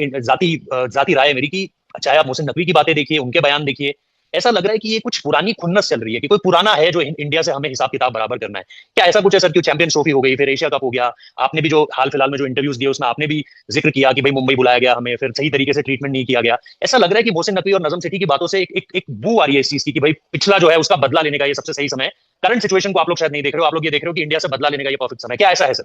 जाती राय है मेरी कि चाहे आप मोहसिन नकवी की बातें देखिए, उनके बयान देखिए, ऐसा लग रहा है कि ये कुछ पुरानी खुन्नस चल रही है कि कोई पुराना है जो इंडिया से हमें हिसाब किताब बराबर करना है। क्या ऐसा कुछ है सर? क्यों चैंपियंस ट्रॉफी हो गई, फिर एशिया कप हो गया, आपने भी जो हाल फिलहाल में जो इंटरव्यूज दिए उसमें आपने भी जिक्र किया कि भाई मुंबई बुलाया गया हमें, फिर सही तरीके से ट्रीटमेंट नहीं किया गया। ऐसा लग रहा है कि मोहसिन नकवी और नजम सेठी की बातों से एक बू आ रही है इस चीज की कि भाई पिछला जो है उसका बदला लेने का ये सबसे सही समय है। करंट सिचुएशन को आप लोग शायद नहीं देख रहे हो, आप लोग ये देख रहे हो कि इंडिया से बदला लेने का ये परफेक्ट समय। क्या ऐसा है सर?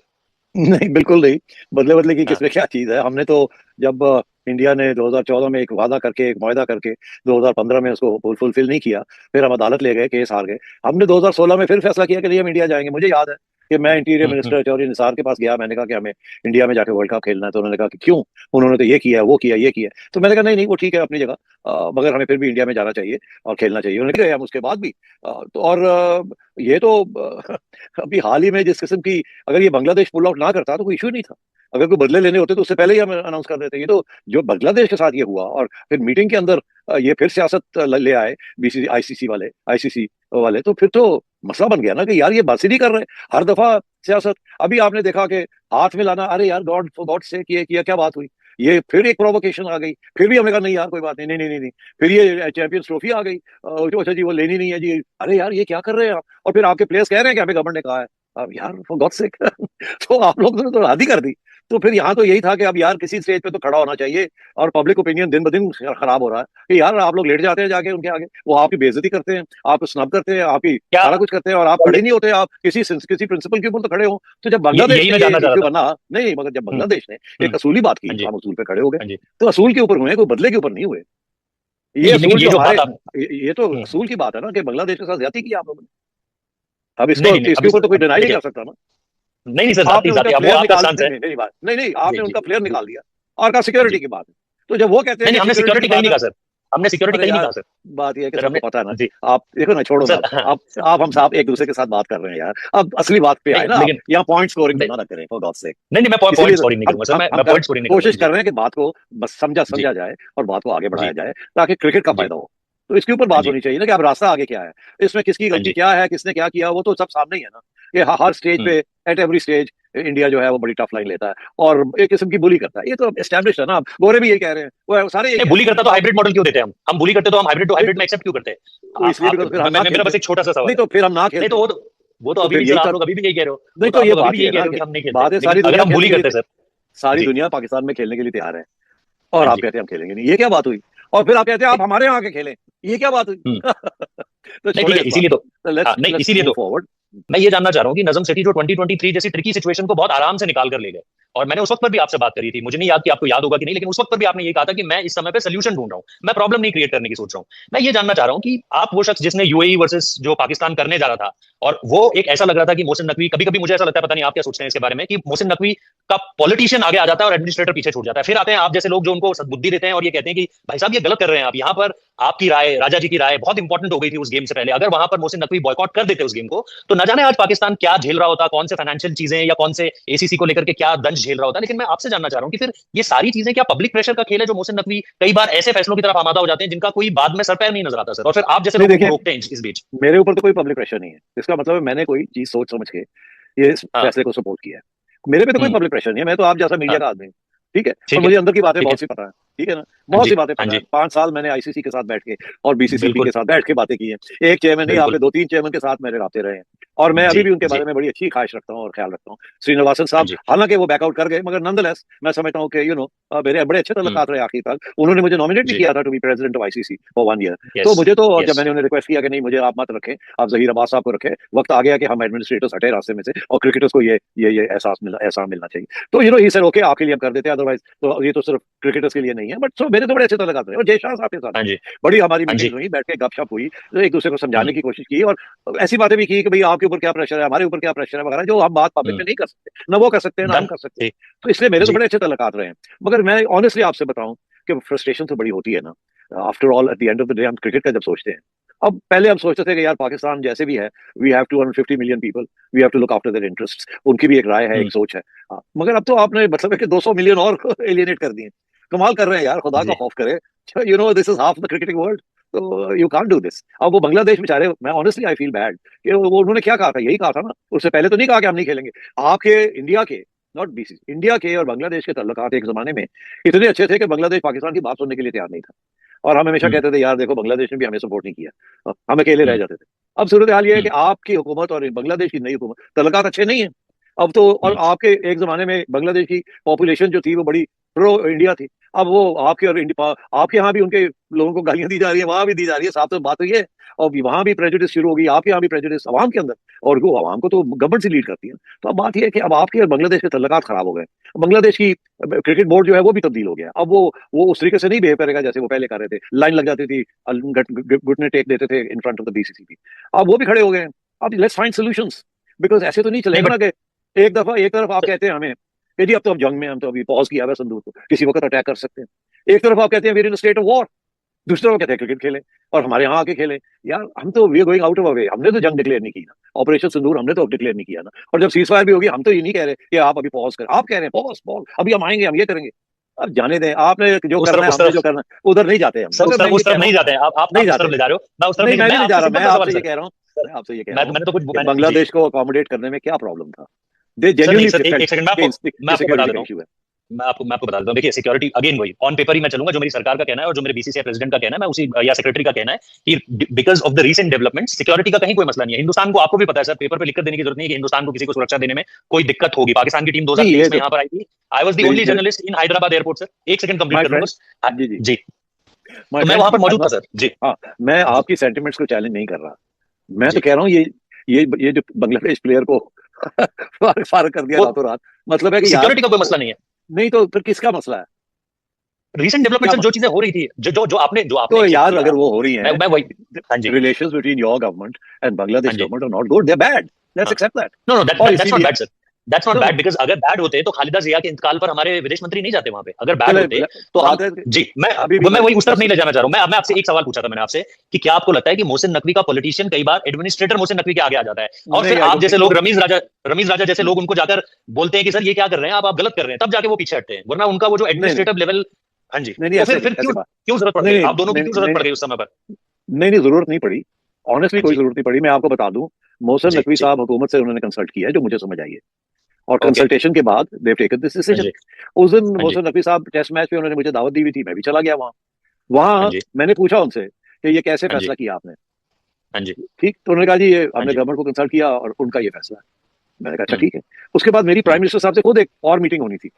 नहीं, बिल्कुल नहीं। बदले बदले की हाँ। किसमें क्या चीज है? हमने तो जब इंडिया ने 2014 में एक वादा करके, एक मुआहदा करके 2015 में उसको फुलफिल नहीं किया, फिर हम अदालत ले गए, केस हार गए। हमने 2016 में फिर फैसला किया कि नहीं, हम इंडिया जाएंगे। मुझे याद है कि मैं इंटीरियर हम्म। मिनिस्टर चौधरी निसार के पास गया, मैंने कहा कि हमें इंडिया में जाके वर्ल्ड कप खेलना है। तो उन्होंने कहा कि क्यों? उन्होंने तो ये किया, वो किया, ये किया। तो मैंने कहा नहीं नहीं, वो ठीक है अपनी जगह, मगर हमें फिर भी इंडिया में जाना चाहिए और खेलना चाहिए। उन्होंने कहा हम उसके बाद भी तो और ये तो अभी हाल ही में जिस किस्म की, अगर ये बांग्लादेश पुल आउट ना करता तो कोई इशू नहीं था। अगर कोई बदले लेने होते तो उससे पहले ही हम अनाउंस कर देते। ये तो जो बांग्लादेश के साथ ये हुआ, और फिर मीटिंग के अंदर ये फिर सियासत ले आए, बीसीसी आईसीसी वाले, तो फिर तो मसला बन गया ना कि यार ये बात ही नहीं कर रहे, हर दफा सियासत। अभी आपने देखा कि हाथ में लाना, अरे यार गॉड फॉर गॉड से किया, क्या बात हुई? ये फिर एक प्रोवोकेशन आ गई। फिर भी हमने कहा नहीं यार कोई बात नहीं, नहीं नहीं नहीं नहीं। फिर ये चैंपियंस ट्रॉफी आ गई, जो अच्छा जी वो लेनी नहीं है जी। अरे यार ये क्या कर रहे हैं आप? और फिर आपके प्लेयर्स कह रहे हैं कि हमें गवर्नमेंट ने कहा है। अब यार फॉर गॉड सेक तो आप लोगों ने तो हद ही कर दी। तो फिर यहाँ तो यही था कि अब यार किसी स्टेज पे तो खड़ा होना चाहिए। और पब्लिक ओपिनियन दिन ब दिन खराब हो रहा है कि यार आप लोग लेट जाते हैं जाके उनके आगे, वो आपकी बेइज्जती करते हैं, आपको स्नब करते हैं, आपकी क्या सारा कुछ करते हैं, और आप खड़े नहीं होते। आप किसी प्रिंसिपल के ऊपर तो खड़े हो। तो जब बांग्लादेश यही ने मैं ये जानना चाह इश्यू रहा था। बना, नहीं मगर जब हम्म। बांग्लादेश ने हम्म। एक असूली बात की हाँ तो जी। हम असूल पे खड़े हो गए। हाँ जी। तो असूल के ऊपर हुए, कोई बदले के ऊपर नहीं हुए। ये नहीं लेकिन असूल ये जो जो हमारे, बात आप। ये तो हम्म। असूल की बात है ना कि बांग्लादेश के साथ ज्यादती की आप लोगों ने। अब नहीं इसको नहीं नहीं, इसके ऊपर तो कोई अब डिनाई नहीं देखिए। कर सकता ना। नहीं नहीं सर, आपने जाती उनका जाती अब वो प्लेयर आपका निकाल, स्टांस नहीं है। नहीं, मेरी बात, नहीं नहीं, जी आपने जी उनका प्लेयर जी। निकाल दिया और कहा हाँ सिक्योरिटी जी। की बात है। तो जब वो कहते हैं नहीं कि नहीं, हमने सिक्योरिटी की सिक्योरिटी कहीं बात नहीं है, कहा सर। हमने सिक्योरिटी अरे कहीं नहीं यार कहा सर। बात यह है कि सर सबको हमने। पता है ना। जी। आप देखो ना, छोड़ो ना। सर हाँ। आप हम साहब एक दूसरे के साथ बात कर रहे हैं यार। अब असली बात पे आए नहीं ना आप, लेकिन। यहाँ पॉइंट स्कोरिंग नहीं क्यों ना करें फॉर गॉड सेक। नहीं नहीं, मैं इसीलिए पॉइंट तो स्कोरिंग नहीं हम करूंगा सर, हम मैं हम कर पॉइंट स्कोरिंग नहीं करूंगा कोशिश जी। कर रहे हैं कि बात को बस जी समझा जाए और बात को आगे बढ़ाया जी जाए, ताकि क्रिकेट का जी। फायदा हो। तो इसके ऊपर हाँ बात जी। होनी चाहिए ना कि अब रास्ता आगे क्या है, इसमें किसकी हाँ गलती जी। क्या है, किसने क्या किया, वो तो सब सामने ही है ना। कि हर स्टेज हम्म। पे, एट एवरी स्टेज, इंडिया जो है वो बड़ी टफ लाइन लेता है और एक किस्म की बुली करता है। ये तो एस्टेब्लिश है ना। गोरे भी यही कह रहे हैं, वो सारे यही नहीं, कह रहे बुली हैं। करता तो आप हाइब्रिड मॉडल क्यों देते हैं? हम बुली करते तो हम हाइब्रिड टू हाइब्रिड में एक्सेप्ट क्यों करते हैं? वो इसलिए भी आप फिर हम ना मेरा खेलते। बस एक छोटा सा सवाल नहीं है। तो फिर हम ना नहीं तो खेलते। वो तो तो अभी फिर भी सर, यही आप था। लोग अभी भी यही कह रहे हो। वो नहीं तो तो आप ये लोग अभी बात भी ही यही है कह ना रहे हो कि कि हम नहीं खेलते, बात है, लेकिन सारी अगर दुनिया हम बुली खेलने के लिए करते हैं सर। सारी जी। दुनिया पाकिस्तान में खेलने के लिए तैयार है, और हाँ आप जी। कहते हैं हम खेलेंगे नहीं। ये क्या बात हुई? और फिर आप कहते हैं आप हमारे यहाँ आके खेलें, ये क्या बात हुई? हम्म। तो नहीं ठीक छोड़े है, इस बात इसीलिए को। तो। हाँ लेट्स नहीं, लेट्स इसीलिए मूव तो फॉरवर्ड। मैं ये जानना चाह रहा हूँ कि नजम सेठी जो 2023 जैसी ट्रिकी सिचुएशन को बहुत आराम से निकाल कर ले गए, और मैंने उस वक्त पर भी आपसे बात करी थी, मुझे नहीं याद कि आपको याद होगा कि नहीं, लेकिन उस वक्त पर भी आपने ये कहा था कि मैं इस समय पे सोल्यूशन ढूंढ रहा हूं, मैं प्रॉब्लम नहीं क्रिएट करने की सोच रहा हूं। मैं ये जानना चाह रहा हूं कि आप वो शख्स जिसने यूएई वर्सेस जो पाकिस्तान करने जा रहा था, और वो एक ऐसा लग रहा था कि मोहसिन नकवी, कभी कभी मुझे ऐसा लगता है, पता नहीं आप क्या सोचते हैं इसके बारे में, कि मोहसिन नकवी का पॉलिटिशियन आगे आ जाता है और एडमिनिस्ट्रेटर पीछे छूट जाता है। फिर आते हैं आप जैसे लोग जो उनको सद्बुद्धि देते हैं और ये कहते हैं कि भाई साहब ये गलत कर रहे हैं आप यहाँ पर। आपकी राय, राजा जी की राय बहुत इंपॉर्टेंट हो गई थी उस गेम से पहले, अगर वहां पर मोहसिन नकवी बॉयकॉट कर देते उस गेम को, तो न जाने आज पाकिस्तान क्या झेल रहा होता, कौन से फाइनेंशियल चीजें या कौन से एसीसी को लेकर के क्या दंश झेल रहा होता। लेकिन मैं आपसे जानना चाह रहा हूँ कि फिर ये सारी चीजें क्या पब्लिक प्रेशर का खेल है, जो मोहसिन नकवी कई बार ऐसे फैसलों की तरफ आमादा हो जाते हैं जिनका कोई बाद में सर पैर नहीं नजर आता सर, और फिर आप जैसे नहीं लोग उनको देखिए, रोकते हैं इस बीच। मेरे ऊपर तो कोई पब्लिक प्रेशर नहीं है। इसका मतलब है मैंने कोई चीज सोच समझ के ये इस हाँ। फैसले को सपोर्ट किया है। मेरे पे तो कोई हम्म। पब्लिक प्रेशर नहीं है, मैं तो आप जैसा मीडिया हाँ। का आदमी हूँ। ठीक है, और ठीक है। मुझे अंदर की बातें ठीक है। बहुत सी पता है। ठीक है ना, हाँ बहुत जी। सी बातें हाँ पता है। जी। 5 साल मैंने आईसीसी के साथ बैठ के और बीसीसीबी के बिल्कुल। साथ बैठ के बातें की हैं। एक चेयरमैन नहीं, बिल्कुल। आपके 2-3 चेयरमैन के साथ मेरे राब्ते रहे हैं। और मैं जी अभी भी उनके जी। बारे में बड़ी अच्छी ख्वाहिश रखता हूँ और ख्याल रखता हूँ। श्रीनिवासन हाँ साहब, जी। हालांकि वो बैकआउट कर गए, मगर नंदलेस मैं समझता हूँ कि मेरे बड़े अच्छे हम्म। तल्लुकात रहे आखिर तक। उन्होंने मुझे नॉमिनेट भी जी। किया था to be president of ICC for 1 year. Yes. तो मुझे तो जब यस। मैंने उन्हें रिक्वेस्ट किया कि नहीं मुझे आप मत रखें, आप जहीर अब्बास साहब को रखें, वक्त आ गया कि हम एडमिनिस्ट्रेटर्स हटे रास्ते में से और क्रिकेटर्स को ये एहसास मिलना चाहिए। तो ही सर ओके, आपके लिए हम कर देते हैं, अदरवाइज तो ये तो सिर्फ क्रिकेटर्स के लिए नहीं है। बट सो मेरे तो बड़े अच्छे तल्लुकात रहे और जयशाह साहब के साथ हाँ भी जी। बड़ी हमारी हाँ मीटिंग्स जी। हुई, बैठ के गपशप हुई, तो एक दूसरे को हम्म। समझाने की कोशिश की और ऐसी बातें भी की कि भाई आपके ऊपर क्या प्रेशर है, हमारे ऊपर क्या प्रेशर है वगैरह, जो हम बात पब्लिक हम्म। में नहीं कर सकते, ना वो कर सकते हैं ना हम डन। कर सकते हैं। ठीक। तो इसलिए मेरे तो जी। बड़े अच्छे तल्लुकात रहे हैं। मगर मैं ऑनेस्टली आपसे बताऊं कि फ्रस्ट्रेशन तो बड़ी होती है ना। After all at the end of the day हम क्रिकेट का जब सोचते हैं, अब पहले हम सोचते थे कि यार पाकिस्तान जैसे भी है, we have 250 million people, we have to look after their interests, उनकी भी एक राय है, हम्म। एक सोच है। मगर अब तो आपने मतलब है कि 200 मिलियन और एलियनेट कर दिए। कमाल कर रहे हैं यार, खुदा का जी। खौफ करे। This is half the cricketing world. तो यू कांट डू दिस। अब वो बांग्लादेश बेचारे, मैं ऑनेस्टली आई फील बैड कि वो उन्होंने क्या कहा था, यही कहा था ना, उससे पहले तो नहीं कहा कि हम नहीं खेलेंगे। आपके इंडिया के नॉट बीसीसी, इंडिया के और बांग्लादेश के ताल्लुकात एक जमाने में इतने अच्छे थे कि बांग्लादेश पाकिस्तान की बात सुनने के लिए तैयार नहीं था। और हम हमेशा कहते थे यार देखो बांग्लादेश ने भी हमें सपोर्ट नहीं किया, हम अकेले रह जाते थे। अब सूरत हाल ये है कि आपकी हुकूमत और बांग्लादेश की नई हुकूमत, ताल्लुकात अच्छे नहीं है अब तो। और आपके एक जमाने में बांग्लादेश की पॉपुलेशन जो थी वो बड़ी प्रो इंडिया थी। अब वो आपके और आपके यहाँ भी उनके लोगों को गालियां दी जा रही है, वहां भी दी जा रही है, साफ साफ बात तो ये है। और वहां भी प्रेजुडिस शुरू होगी, आपके यहाँ भी प्रेजुडिस अवाम के अंदर, और वो अवाम को तो गवर्नमेंट से लीड करती है। तो अब बात यह है कि अब आपके और बांग्लादेश के ताल्लुकात खराब हो गए। बांग्लादेश की क्रिकेट बोर्ड जो है वो भी तब्दील हो गया। अब वो उस तरीके से नहीं बिहेव करेगा जैसे वो पहले कर रहे थे। लाइन लग जाती थी, घुटने टेक देते थे इन फ्रंट ऑफ द बीसीसीबी। अब वो भी खड़े हो गए हैं। अब लेट्स फाइंड सॉल्यूशंस, बिकॉज ऐसे तो नहीं चलेगा ना कि एक तरफ आप कहते हैं हमें कि जी अब तो हम जंग में, हम तो अभी पॉज किया हुआ संदूक को, किसी वक्त अटैक कर सकते हैं। एक तरफ आप कहते हैं we are in state of war, दूसरी तरफ कहते हैं क्रिकेट खेलें और हमारे यहाँ आके खेलें। यार हम तो we are going out of away, हमने तो जंग डिक्लेयर नहीं की ना, ऑपरेशन सिंदूर हमने तो डिक्लेयर नहीं किया ना। और जब सीज फायर भी होगी हम तो ये नहीं कह रहे कि आप अभी पॉज करें, आप कह रहे हैं पॉज पॉज, अभी हम आएंगे, हम ये करेंगे। अब जाने दें, आपने जो करना है, हमने जो करना है, उधर नहीं जाते हम। उस तरफ नहीं जाते हैं आप नहीं उस तरफ जाते, ले जा रहे हो, मैं उस तरफ नहीं मैं नहीं जा रहा, मैं आपसे ये सर। कह रहा हूँ, मैं आपसे ये कह रहा हूँ मैंने तो कुछ कि बांग्लादेश को अकोमोडेट करने में क्या प्रॉब्लम था। दे सर नहीं जेन्युइनली सर, एक फेल्ट सेकंड मैं आपको बता देता हूँ, मैं आपको बता देता हूँ। देखिए सिक्योरिटी अगेन वही ऑन पेपर ही मैं चलूंगा, जो मेरी सरकार का कहना है और जो मेरे बीसीसीआई प्रेसिडेंट का कहना है, मैं उसी या सेक्रेटरी का कहना है कि because of the recent development security का कहीं कोई मसला नहीं है। हिंदुस्तान को, आपको भी पता है सर, पेपर पे लिखकर देने की जरूरत नहीं है कि हिंदुस्तान को किसी को सुरक्षा देने में कोई दिक्कत होगी। पाकिस्तान की टीम 2023 में यहाँ पर आई थी, I was the only journalist in Hyderabad airport sir. एक सेकंड कंप्लीट कर लो बस। जी तो मैं वहां पर मौजूद था सर। जी हाँ, मैं आपकी सेंटिमेंट्स को चैलेंज नहीं कर रहा, मैं तो कह रहा हूँ ये जो बांग्लादेश प्लेयर को फार कर दिया रातों रात, मतलब है कि सिक्योरिटी का कोई मसला नहीं है। नहीं तो फिर किसका मसला है? रीसेंट डेवलपमेंट सर, जो चीजें हो रही थी, जो आपने तो यार अगर वो हो रही हैं, मैं वही, हाँ जी, relations between your government and Bangladesh government are not good, they are bad, let's accept that. No no that's not bad sir, that's not bad, because अगर बैड होते तो खालिदा जिया के इंतकाल पर हमारे विदेश मंत्री नहीं जाते वहां पे। अगर बैड होते तो हम, जी मैं वही उस तरफ नहीं ले जाना चाह रहा हूँ। मैं आपसे एक सवाल पूछा था मैंने आपसे कि क्या आपको लगता है कि मोहसिन नकवी का पॉलिटिशियन कई बार एडमिनिस्ट्रेटर मोहसिन नकवी के आगे आ जाता है, और फिर आप जैसे लोग, रमीज राजा जैसे लोग उनको जाकर बोलते हैं कि सर ये क्या कर रहे हैं आप गलत कर रहे हैं, तब जाके वो पीछे हटते हैं, वरना उनका वो जो एडमिनिस्ट्रेटिव लेवल। हाँ जी, तो फिर क्यों जरूरत पड़ गई, आप दोनों की क्यों जरूरत पड़ गई उस समय पर? नहीं जरूरत नहीं पड़ी, ऑनेस्टली कोई जरूरत नहीं पड़ी। मैं आपको बता दूं, मोहसिन नकवी साहब हुकूमत से उन्होंने कंसल्ट किया है, जो मुझे समझ आई है, और कंसल्टेशन के बाद they have taken this decision. उस दिन मोहसिन नकवी साहब टेस्ट मैच पे उन्होंने मुझे दावत दी हुई थी, मैं भी चला गया वहां मैंने पूछा उनसे कि ये कैसे फैसला किया आपने। ठीक, तो उन्होंने कहा जी ये हमने गवर्नमेंट को कंसल्ट किया और उनका ये फैसला है। मैंने कहा अच्छा ठीक है। उसके बाद मेरी प्राइम मिनिस्टर साहब से खुद एक और मीटिंग होनी थी,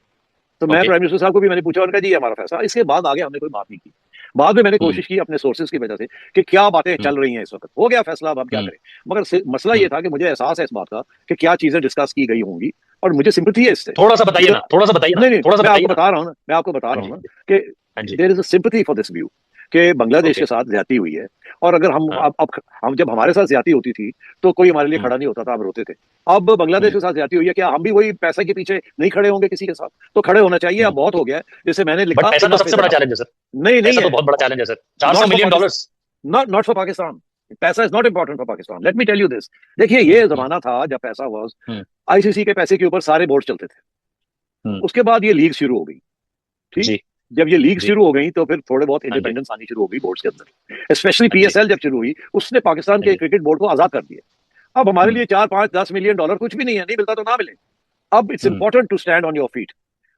तो मैं प्राइम मिनिस्टर साहब को भी मैंने पूछा, उन्होंने कहा जी हमारा फैसला। इसके बाद आगे हमने कोई बात नहीं की। बाद में मैंने कोशिश की अपने सोर्सेज की वजह से कि क्या बातें चल रही हैं इस वक्त, हो गया फैसला, अब हम क्या करें। मगर मसला ये था कि मुझे एहसास है इस बात का कि क्या चीजें डिस्कस की गई होंगी, और मुझे सिंपैथी है इससे। थोड़ा सा बताइए ना, थोड़ा सा बताइए ना। नहीं मैं आपको बता रहा हूँ ना, मैं आपको बता रहा हूँ ना कि there is a sympathy for this view कि बांग्लादेश के साथ ज्यादती हुई है। और अगर हम जब हमारे साथ ज्यादती होती थी तो कोई हमारे लिए खड़ा नहीं होता था, हम रोते थे। अब बांग्लादेश के साथ ज्यादती हुई है, क्या हम भी वही पैसे के पीछे नहीं खड़े होंगे किसी के साथ? तो खड़े होना चाहिए, अब बहुत हो गया है। जैसे मैंने लिखा, पैसा तो सबसे बड़ा चैलेंज है सर। नहीं पैसा तो बहुत बड़ा चैलेंज है sir, $400 million. Not for Pakistan, पैसा is not important for Pakistan, let me tell you this. देखिए ये जमाना था जब पैसा वाज, आईसीसी के पैसे के ऊपर सारे बोर्ड चलते थे। उसके बाद ये लीग शुरू हो गई, ठीक, जब ये लीग शुरू हो गई तो फिर थोड़े बहुत इंडिपेंडेंस आनी शुरू हो गई बोर्ड्स के अंदर। स्पेशली पीएसएल जब शुरू हुई, उसने पाकिस्तान के क्रिकेट बोर्ड को आजाद कर दिया। अब हमारे लिए 4, 5, 10 मिलियन डॉलर कुछ भी नहीं है, नहीं मिलता तो ना मिले। अब it's important to stand on your feet.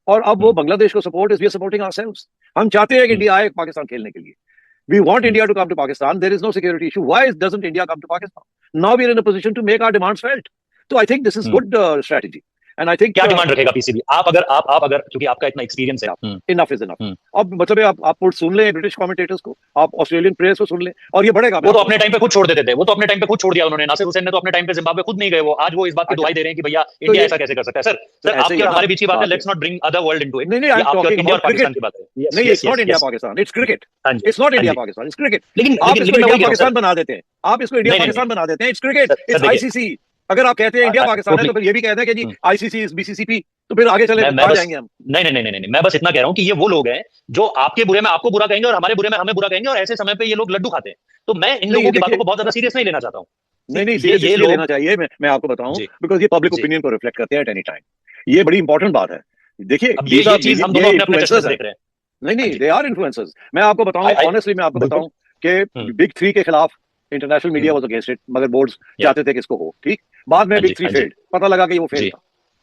और अब वो बांग्लादेश को support is we are supporting ourselves. हम चाहते हैं कि इंडिया आए पाकिस्तान खेलने के लिए। We want India to come to Pakistan. There is no security issue. Why doesn't India come to Pakistan? Now we are in a position to make our demands felt. So I think this is good strategy. And I think क्या demand रखेगा PCB? आप अगर क्योंकि आपका इतना experience है, enough is enough. अब मतलब आप सुन लें ब्रिटिश कमेंटेटर्स को, आप ऑस्ट्रेलियन प्रेस को सुन लें, और ये बढ़ेगा। वो तो अपने टाइम पे खुद छोड़ देते थे, वो तो अपने टाइम पे खुद छोड़ दिया उन्होंने। नासिर हुसैन ने तो अपने टाइम पे जिम्बाब्वे खुद नहीं गए, वो आज वो इस बात की दुआई दे रहे हैं कि भैया इंडिया ऐसा कैसे कर सकता है। सर आपकी और हमारे बीच की बात है, let's not bring other world into it. नहीं आई एम टॉकिंग इंडिया और पाकिस्तान की बात है। नहीं, it's not India Pakistan, it's cricket. It's not India Pakistan, it's cricket. लेकिन आप इसको इंडिया पाकिस्तान बना देते हैं, आप इसको इंडिया पाकिस्तान बना देते हैं। It's cricket, it's ICC. अगर आप कहते हैं इंडिया पाकिस्तान है तो फिर ये भी कहते हैं कि जी आईसीसी इज बीसीसीपी, तो फिर आगे चले जाएंगे हम। नहीं, मैं बस इतना कह रहा हूं कि ये वो लोग हैं जो आपके बुरे में आपको बुरा कहेंगे और हमारे बुरे में हमें बुरा कहेंगे, और ऐसे समय पे ये लोग लड्डू खाते हैं। तो मैं इन लोगों की बातों को बहुत ज्यादा सीरियस नहीं लेना चाहता हूँ। नहीं सीरियस ये लेना चाहिए, मैं आपको बताऊं, बिकॉज ये पब्लिक ओपिनियन को रिफ्लेक्ट करते हैं एट एनी टाइम। ये बड़ी इंपॉर्टेंट बात है। देखिए ये चीज हम दोनों अपने चश्मे से देख रहे हैं। नहीं दे आर इन्फ्लुएंसर्स। मैं आपको बताऊं ऑनेस्टली, मैं आपको बताऊं कि बिग 3 के खिलाफ international media was against it, मगर बोर्ड्स चाहते थे कि इसको हो। ठीक, बाद में बिग 3 फेल्ड, पता लगा कि वो फेल था।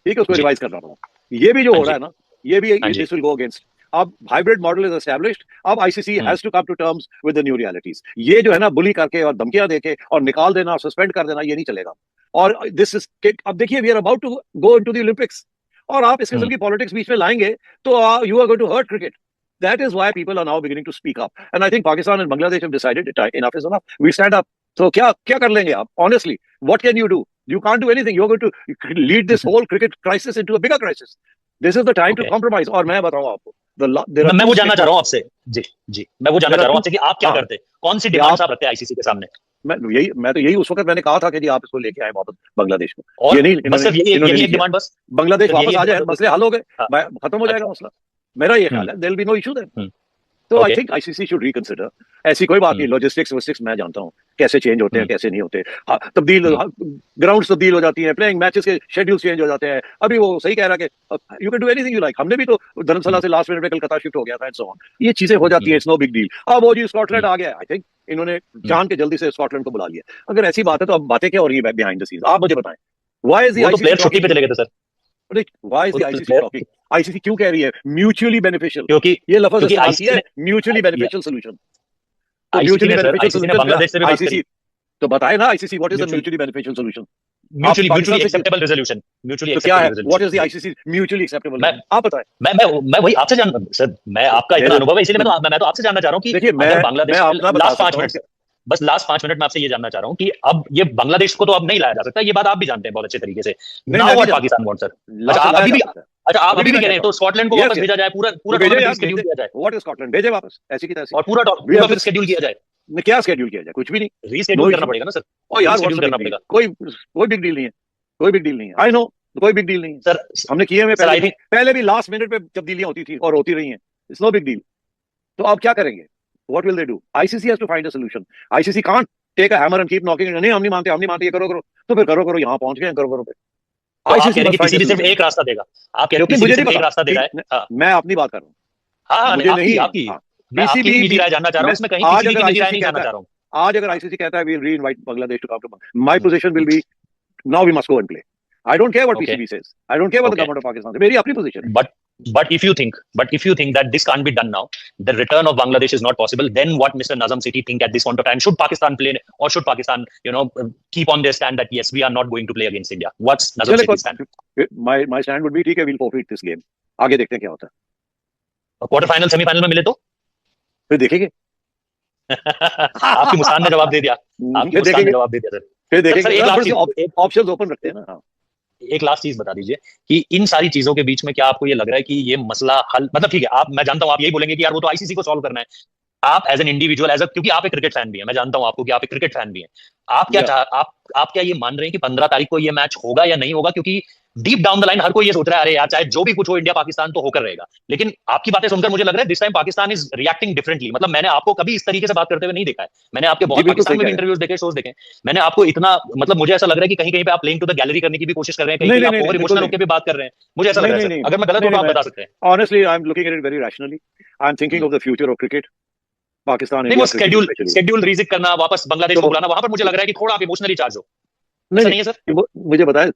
ठीक है, उसको रिवाइज करना पड़ा। ये भी जो हाँ हो रहा जी, है ना, ये भी हाँ जी। This will go against. अब हाइब्रिड मॉडल इज एस्टैब्लिश्ड, अब ICC has to come to terms with the new realities. ये जो है ना बुली करके और धमकियां देके और निकाल देना और सस्पेंड कर देना, ये नहीं चलेगा। और दिस इज, अब देखिए we are about to go into the Olympics, और आप इस किस्म हुँ, की पॉलिटिक्स बीच में लाएंगे तो you are going to hurt cricket. That is why people are now beginning to speak up, and I think Pakistan and Bangladesh have decided enough is enough. We stand up. So क्या क्या कर लेंगे आप? Honestly, what can you do? You can't do anything. You're going to lead this whole cricket crisis into a bigger crisis. This is the time to okay. compromise. और मैं बताऊं आपको, there are मैं two वो जानना चाह रहा statements. हूँ आपसे। जी, जी। मैं वो जानना There चाह are रहा हूँ two. आपसे कि आप क्या हाँ, करते? कौन-सी कि डिमांड्स आप, आप रखते हैं आईसीसी के सामने? मैं तो यही उस वक्त मैंने कहा था कि जी आप इसको लेके आए वापस बांग्लादेश को। और ये नहीं, बस इन्होंने सिर्फ यही इन्होंने यही नहीं एक किया। डिमांड बस? बांग्लादेश सिर्फ यही वापस एक आ जाए, डिमांड मसले हल हो गए, हाँ, खत्म हो जाएगा अच्छा। मसला। मेरा ये हुँ, ख्याल है, there will be no issue there. हुँ, तो I okay. Think ICC should reconsider. ऐसी कोई बात हुँ, नहीं, लॉजिस्टिक्स वॉजिस्टिक्स मैं जानता हूँ कैसे चेंज होते हैं हुँ, कैसे नहीं होते। हाँ, तब्दील, हुँ, ग्राउंड तब्दील हो जाती है, प्लेइंग मैचेस के शेड्यूल चेंज हो जाते हैं। अभी वो सही कह रहा है कि you can do anything you like. हमने भी तो धर्मशाला हुँ, से लास्ट मिनट में कलकत्ता शिफ्ट हो गया था एंड सो ऑन। ये चीजें हो जाती है, हुँ, इट्स नो बिग डील। अब वो जी स्कॉटलैंड हुँ, आ गया, आई थिंक इन्होंने हुँ। जान के जल्दी से स्कॉटलैंड को बुला लिया। अगर ऐसी बात है तो अब बातें क्या हो रही है बिहाइंड द सीन्स, आप मुझे बताएं। व्हाई इज द वो तो आईसीसी प्लेयर छुट्टी टॉकिंग पे टू, चले गए थे सर। व्हाई इज वो द तो आईसीसी प्लेयर टॉकिंग? आईसीसी क्यों कह रही है म्यूचुअली बेनिफिशियल? क्योंकि ये लफ्ज क्योंकि इस्तेमाल किया आईसीसी है, ने म्यूचुअली या बेनिफिशियल सोल्यूशन। तो आईसीसी म्यूचुअली ने सर बेनिफिशियल आईसीसी ने सोल्यूशन क्या? बांग्लादेश से भी बात करी। आईसीसी तो बताए ना, ICC what is the mutual mutually beneficial solution? आप म्यूचुअली पाकिस्तान म्यूचुअली से, एक्सेप्टेबल रिजोल्यूशन म्यूचुअली तो क्या एक्सेप्टेबल है, व्हाट इज रिजोल्यूशन द जी। आईसीसी म्यूचुअली एक्सेप्टेबल मैं है, आप बताएं। मैं वही आपसे जान सर, मैं आपका इतना मेरे अनुभव है इसीलिए मैं तो आपसे जानना चाह रहा हूँ कि देखिए, अगर मैं बांग्लादेश अपना बता लास्ट सकता 5 हूँ मिनट सर, बस लास्ट 5 मिनट में आपसे ये जानना चाह रहा हूँ कि अब ये बांग्लादेश को तो अब नहीं लाया जा सकता, ये बात आप भी जानते हैं बहुत अच्छे तरीके से। नहीं नाउ मैं नहीं व्हाट जानता, पाकिस्तान वांट सर? अच्छा आप लाया अभी जा भी सकता है, अच्छा आप अभी अभी भी भी मैं कह रहे हैं कहता तो हूँ। स्कॉटलैंड को यस वापस यस, भेजा जाए, पूरा तो पूरा भेजे टूर्नामेंट यार, रीशेड्यूल भेजे, किया जाए व्हाट इज स्कॉटलैंड, भेजे वापस ऐसी की तैसी। और पूरा वी पूरा हैव फिर शेड्यूल किया जाए। क्या शेड्यूल किया जाए? कुछ भी नहीं, नो रीशेड्यूल करना इशू। पड़ेगा ना सर, ओ यार व्हाट्स रीशेड्यूल अ बिग करना डील, पड़ेगा कोई बिग डील नहीं है, कोई बिग डील नहीं है, आई नो, कोई बिग डील नहीं है। सर। हमने किए हुए सर पहले आई भी, थिंक लास्ट मिनट पे तब्दीलियां होती थी और होती रही हैं, इट्स नो बिग डील। तो अब क्या करेंगे? What will they do? ICC has to find a solution. ICC can't take a hammer and keep knocking, नहीं हम नहीं मानते, ये करो करो। तो फिर करो करो, यहाँ पहुंच गए, करो करो। तो आप कह आईसीसी रहे हैं मस्ट कि फाइंड अ पीसीबी सिर्फ सोल्यूशन। एक रास्ता देगा। आप कह रहे हो नहीं पीसीबी मुझे नहीं सिर्फ एक पता, रास्ता देगा है। हाँ मैं अपनी बात कर रहा हूँ, हाँ हाँ, नहीं, मुझे आपकी नहीं। आपकी हाँ, मैं आपकी पीसीबी निजी भी, राय जानना चाह रहा हूँ, मैं उसमें कहीं आज पीसीबी अगर की निजी राय आईसीसी नहीं जानना कहता है, चाह रहा हूँ। आज अगर आईसीसी कहता है we re invite Bangladesh to come to, my position will be now we must go and play. I don't care what okay PCB says, I don't care what the okay, government of Pakistan, मेरी अपनी position है। but but if you think that this can't be done now, the return of Bangladesh is not possible, then what Mr. Nazam City think at this point of time? Should Pakistan play, or should Pakistan keep on their stand that yes we are not going to play against India? What's Nazam चले, City's stand? My stand would be ठीक है, we'll forfeit this game, आगे देखते हैं क्या होता है, quarter final semifinal में मिले तो फिर देखेंगे। आपकी मुस्कान ने जवाब दे दिया, आपकी फिर मुस्कान ने देखेंगे, जवाब दे दिया सर। फिर सर देखेंगे, एक लास्ट थोड़ी चीज, सी ऑप्शंस ओपन रखते हैं ना। हाँ, एक लास्ट चीज बता दीजिए कि इन सारी चीजों के बीच में क्या आपको ये लग रहा है कि ये मसला हल, मतलब ठीक है आप, मैं जानता हूं आप यही बोलेंगे कि यार वो तो आईसीसी को सॉल्व करना है। आप एज एन इंडिविजुअल, क्योंकि आप एक क्रिकेट फैन भी हैं, मैं जानता हूं आपको कि आप एक क्रिकेट फैन भी हैं। आप क्या या आप क्या ये मान रहे हैं कि 15 तारीख को ये मैच होगा या नहीं होगा? क्योंकि डीप डाउन द लाइन हर कोई ये सोच रहा है अरे यार चाहे जो भी कुछ हो इंडिया पाकिस्तान तो होकर रहेगा, लेकिन आपकी बातें सुनकर मुझे लग रहा है this time Pakistan is reacting differently. मतलब मैंने आपको कभी इस तरीके से बात करते हुए नहीं देखा है। मैंने आपके जी बहुत बिल्कुल पाकिस्तान सही में कह भी रहे हैं। इंटरव्यूज देखे, शोज देखे, मैंने आपको इतना, मतलब मुझे ऐसा लग रहा है कि कहीं कहीं पे आप प्लेइंग टू द गैलरी करने की भी कोशिश कर रहे हैं, कहीं नहीं कहीं नहीं आप नहीं ओवर नहीं, बिल्कुल इमोशनल नहीं, होकर भी बात कर रहे हैं। मुझे ऐसा लग नहीं रहा है नहीं सर, नहीं, अगर मैं गलत हूं नहीं तो नहीं, आप मैं बता सकते हैं। Honestly I am looking at it very rationally, I am thinking of the future of cricket, Pakistan नहीं वो India cricket schedule specially. Schedule rejig करना, वापस बांग्लादेश को तो बुलाना, वहां पर मुझे लग रहा है कि थोड़ा आप इमोशनली चार्ज हो। नहीं ऐसा नहीं, नहीं है सर? मुझे बताया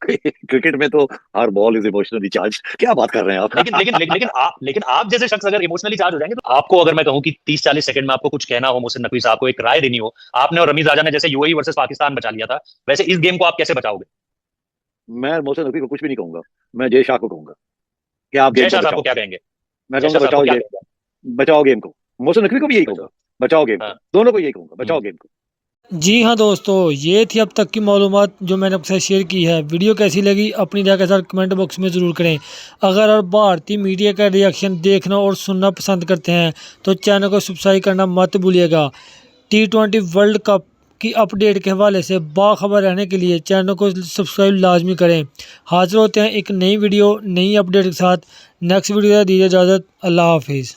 क्रिकेट में तो हर बॉल इज इमोशनली चार्ज, क्या बात कर रहे हैं आप? लेकिन आप जैसे शख्स अगर इमोशनली चार्ज हो जाएंगे तो आपको, अगर मैं कहूं कि 30-40 सेकंड में आपको कुछ कहना हो, मोहसिन नकवी साहब को एक राय देनी हो, आपने और रमीज राजा ने जैसे यूएई वर्सेस पाकिस्तान बचा लिया था, वैसे इस गेम को आप कैसे बचाओगे? मैं मोहसिन नकवी को कुछ भी नहीं कहूंगा, मैं जय शाह को कहूंगा कि आप जय गेम को शाह साहब को बचाओ। क्या कहेंगे? मैं जय शाह कहूंगा साहब को बचाओ क्या ये, कहेंगे? बचाओ गेम को। मोहसिन नकवी को भी यही बचाओ। कहूंगा, बचाओ गेम को, हाँ। दोनों को यही कहूंगा, बचाओ गेम को। जी हाँ दोस्तों, ये थी अब तक की मालूमात जो मैंने आपके साथ शेयर की है। वीडियो कैसी लगी अपनी राय के साथ कमेंट बॉक्स में ज़रूर करें। अगर आप भारतीय मीडिया का रिएक्शन देखना और सुनना पसंद करते हैं तो चैनल को सब्सक्राइब करना मत भूलिएगा। T20 वर्ल्ड कप की अपडेट के हवाले से बाखबर रहने के लिए चैनल को सब्सक्राइब लाजमी करें। हाजिर होते हैं एक नई वीडियो नई अपडेट के साथ। नेक्स्ट वीडियो दीजिए इजाज़त। अल्लाह हाफिज़।